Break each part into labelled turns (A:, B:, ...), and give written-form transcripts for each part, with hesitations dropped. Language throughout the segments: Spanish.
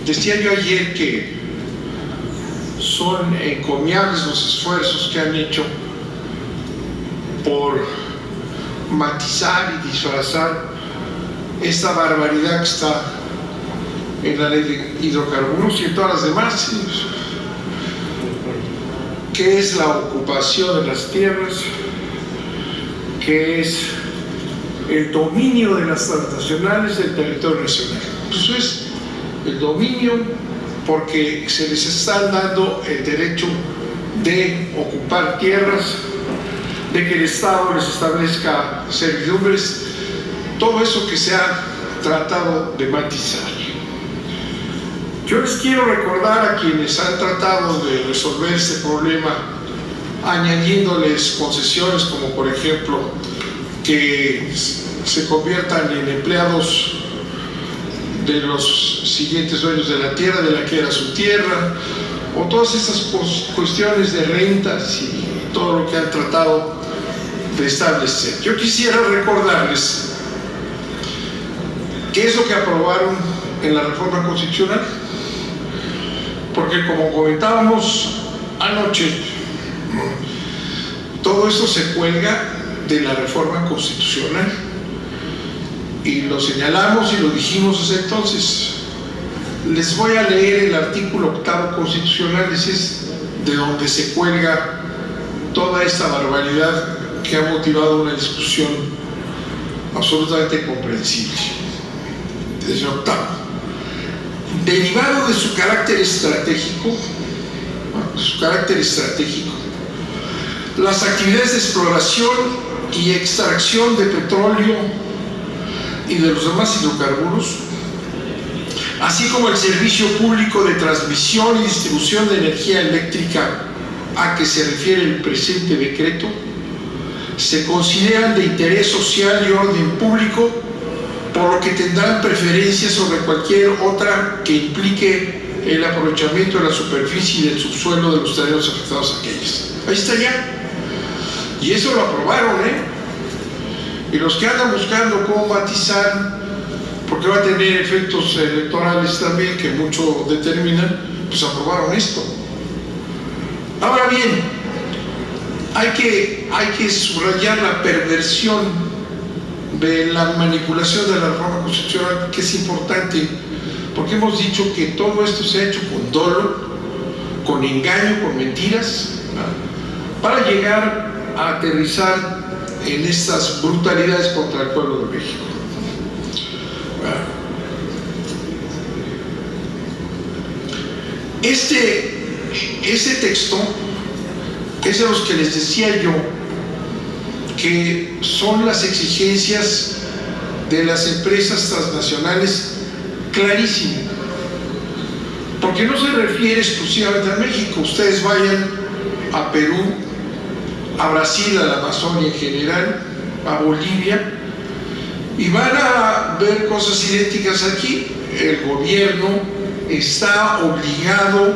A: Decía yo ayer que son encomiables los esfuerzos que han hecho por matizar y disfrazar esta barbaridad que está en la ley de hidrocarburos y en todas las demás, que es la ocupación de las tierras, que es el dominio de las transnacionales del territorio nacional. Eso es el dominio porque se les está dando el derecho de ocupar tierras, de que el Estado les establezca servidumbres, todo eso que se ha tratado de matizar. Yo les quiero recordar a quienes han tratado de resolver este problema añadiéndoles concesiones como por ejemplo que se conviertan en empleados de los siguientes dueños de la tierra, de la que era su tierra, o todas estas cuestiones de rentas y todo lo que han tratado de establecer. Yo quisiera recordarles qué es lo que aprobaron en la reforma constitucional, porque como comentábamos anoche, todo esto se cuelga de la reforma constitucional y lo señalamos y lo dijimos desde entonces. Les voy a leer el artículo 8º constitucional, ese es de donde se cuelga toda esta barbaridad que ha motivado una discusión absolutamente comprensible. Desde el 8º. Derivado de su carácter estratégico, las actividades de exploración y extracción de petróleo y de los demás hidrocarburos, así como el servicio público de transmisión y distribución de energía eléctrica a que se refiere el presente decreto, se consideran de interés social y orden público, por lo que tendrán preferencia sobre cualquier otra que implique el aprovechamiento de la superficie y del subsuelo de los terrenos afectados a aquellas. Ahí está ya. Y eso lo aprobaron, Y los que andan buscando cómo matizar, porque va a tener efectos electorales también que mucho determinan, pues aprobaron esto. Ahora bien, hay que subrayar la perversión de la manipulación de la reforma constitucional, que es importante, porque hemos dicho que todo esto se ha hecho con dolo, con engaño, con mentiras, ¿no?, para llegar a aterrizar en estas brutalidades contra el pueblo de México. Este texto es de los que les decía yo que son las exigencias de las empresas transnacionales clarísimo, porque no se refiere exclusivamente a México. Ustedes vayan a Perú, a Brasil, a la Amazonia en general, a Bolivia, y van a ver cosas idénticas aquí. El gobierno está obligado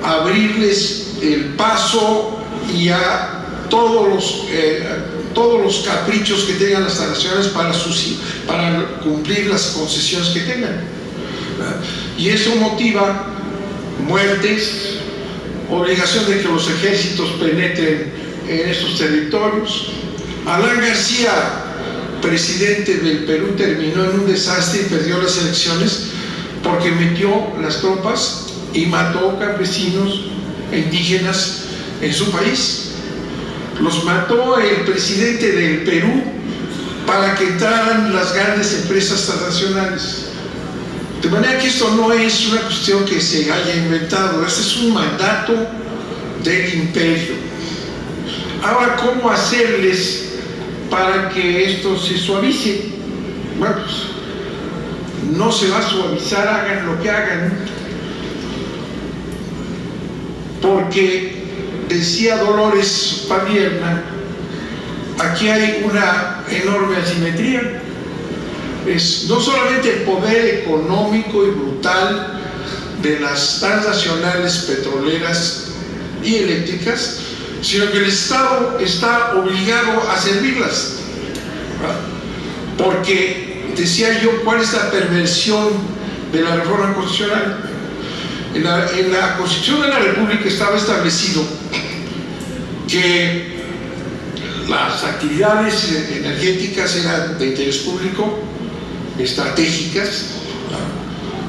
A: a abrirles el paso y a todos los caprichos que tengan las transnacionales para cumplir las concesiones que tengan. Y eso motiva muertes, obligación de que los ejércitos penetren en estos territorios. Alan García, presidente del Perú, terminó en un desastre y perdió las elecciones porque metió las tropas y mató campesinos e indígenas en su país. Los mató el presidente del Perú para que entraran las grandes empresas transnacionales. De manera que esto no es una cuestión que se haya inventado, este es un mandato del imperio. Ahora, ¿cómo hacerles para que esto se suavice? Bueno, pues, no se va a suavizar, hagan lo que hagan, porque decía Dolores Padierna, aquí hay una enorme asimetría. Es no solamente el poder económico y brutal de las transnacionales petroleras y eléctricas, sino que el Estado está obligado a servirlas, ¿verdad? Porque decía yo, ¿cuál es la perversión de la reforma constitucional? En la Constitución de la República estaba establecido que las actividades energéticas eran de interés público, estratégicas,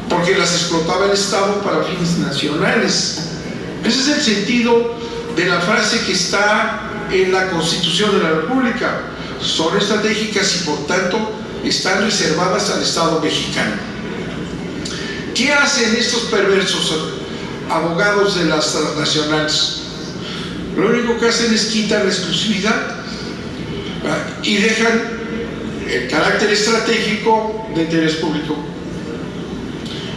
A: porque las explotaba el Estado para fines nacionales. Ese es el sentido de la frase que está en la Constitución de la República. Son estratégicas y por tanto están reservadas al Estado mexicano. ¿Qué hacen estos perversos abogados de las transnacionales? Lo único que hacen es quitar la exclusividad y dejan el carácter estratégico de interés público.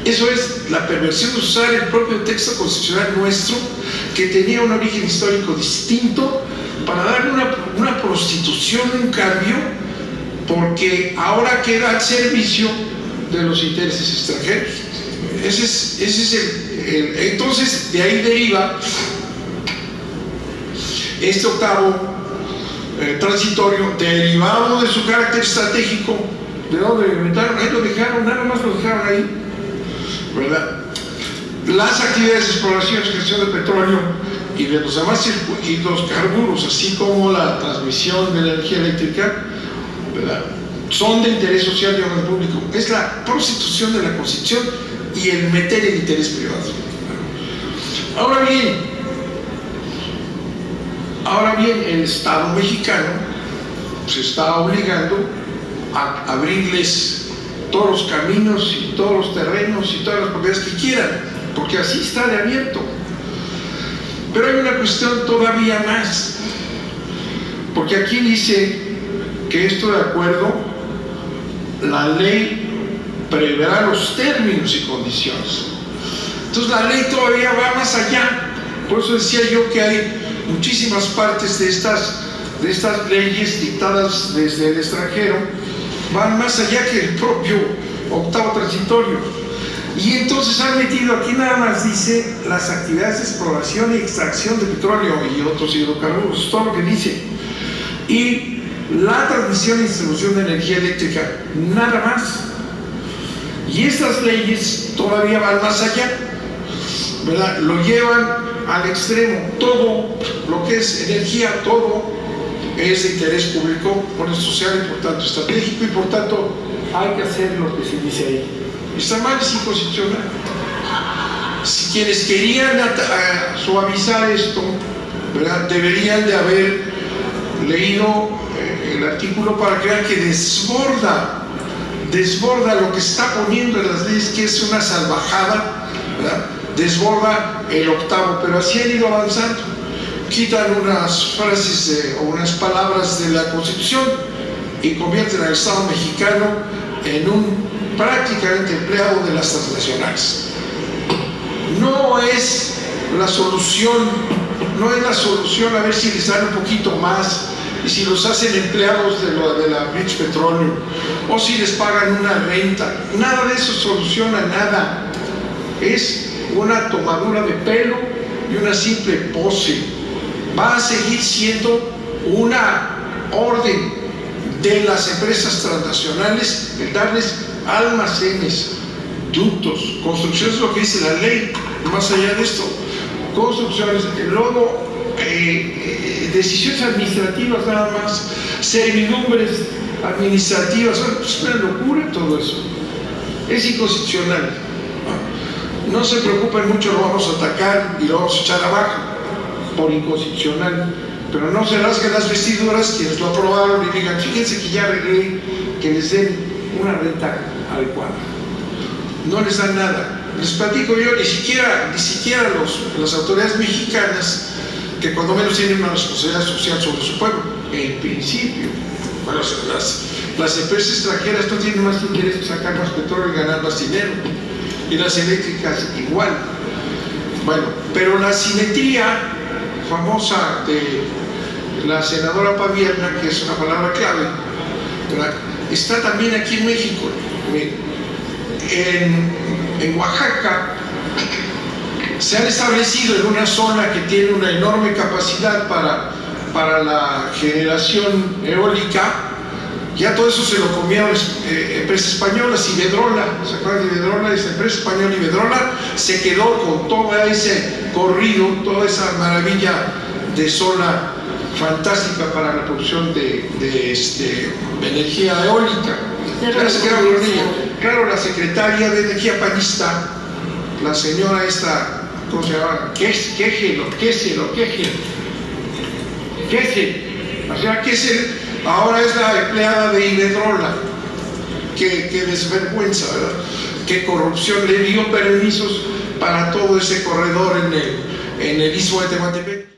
A: Eso es la perversión de usar el propio texto constitucional nuestro, que tenía un origen histórico distinto, para darle una prostitución, un cambio, porque ahora queda al servicio de los intereses extranjeros. Ese es entonces, de ahí deriva este octavo transitorio, derivado de su carácter estratégico. ¿De dónde lo inventaron? Ahí lo dejaron, nada más lo dejaron ahí, ¿verdad? Las actividades de exploración y extracción de petróleo y de los demás hidrocarburos, así como la transmisión de la energía eléctrica, ¿verdad?, son de interés social y orden público. Es la prostitución de la Constitución y el meter el interés privado. Ahora bien, el Estado mexicano se está obligando a abrirles todos los caminos y todos los terrenos y todas las propiedades que quieran, porque así está de abierto. Pero hay una cuestión todavía más, porque aquí dice que esto, de acuerdo, la ley preverá los términos y condiciones. Entonces la ley todavía va más allá. Por eso decía yo que hay muchísimas partes de estas leyes dictadas desde el extranjero, van más allá que el propio octavo transitorio. Y entonces han metido aquí, nada más dice las actividades de exploración y extracción de petróleo y otros hidrocarburos, todo lo que dice, y la transmisión y distribución de energía eléctrica, nada más. Y estas leyes todavía van más allá, ¿verdad? Lo llevan al extremo. Todo lo que es energía, todo es de interés público, por eso social y por tanto estratégico, y por tanto hay que hacer lo que se dice ahí. Está mal, es inconstitucional. Si quienes querían suavizar esto, ¿verdad?, deberían de haber leído el artículo para que vean que desborda lo que está poniendo en las leyes, que es una salvajada, ¿verdad?, desborda el octavo, pero así han ido avanzando. Quitan unas frases o unas palabras de la Constitución y convierten al Estado mexicano en un prácticamente empleado de las transnacionales. No es la solución a ver si les dan un poquito más y si los hacen empleados de la British Petroleum o si les pagan una renta. Nada de eso soluciona nada. Es una tomadura de pelo y una simple pose. Va a seguir siendo una orden de las empresas transnacionales el darles almacenes, ductos, construcciones, lo que dice la ley. Más allá de esto, construcciones, luego decisiones administrativas, nada más, servidumbres administrativas. Es una locura todo eso. Es inconstitucional. No se preocupen mucho, lo vamos a atacar y lo vamos a echar abajo por inconstitucional, pero no se rasguen las vestiduras quienes lo aprobaron y digan, fíjense que ya arreglé que les den una renta adecuada. No les dan nada. Les platico yo, ni siquiera las autoridades mexicanas, que cuando menos tienen una responsabilidad social sobre su pueblo, en principio. Bueno, las empresas extranjeras no tienen más interés en sacar más petróleo y ganar más dinero, y las eléctricas igual. Bueno, pero la simetría famosa de la senadora Pavierna, que es una palabra clave, ¿verdad?, está también aquí en México. En Oaxaca se han establecido en una zona que tiene una enorme capacidad para la generación eólica, Ya todo eso se lo comieron empresas españolas. Iberdrola, ¿se acuerdan de Iberdrola? Esa empresa española Iberdrola se quedó con todo ese corrido, toda esa maravilla de zona fantástica para la producción de energía eólica. Claro, la secretaria de Energía panista, la señora esta, ¿cómo se llama? Kessel. La señora Kessel ahora es la empleada de Iberdrola. Qué desvergüenza, ¿verdad? Qué corrupción. Le dio permisos para todo ese corredor en el istmo de Tehuantepec.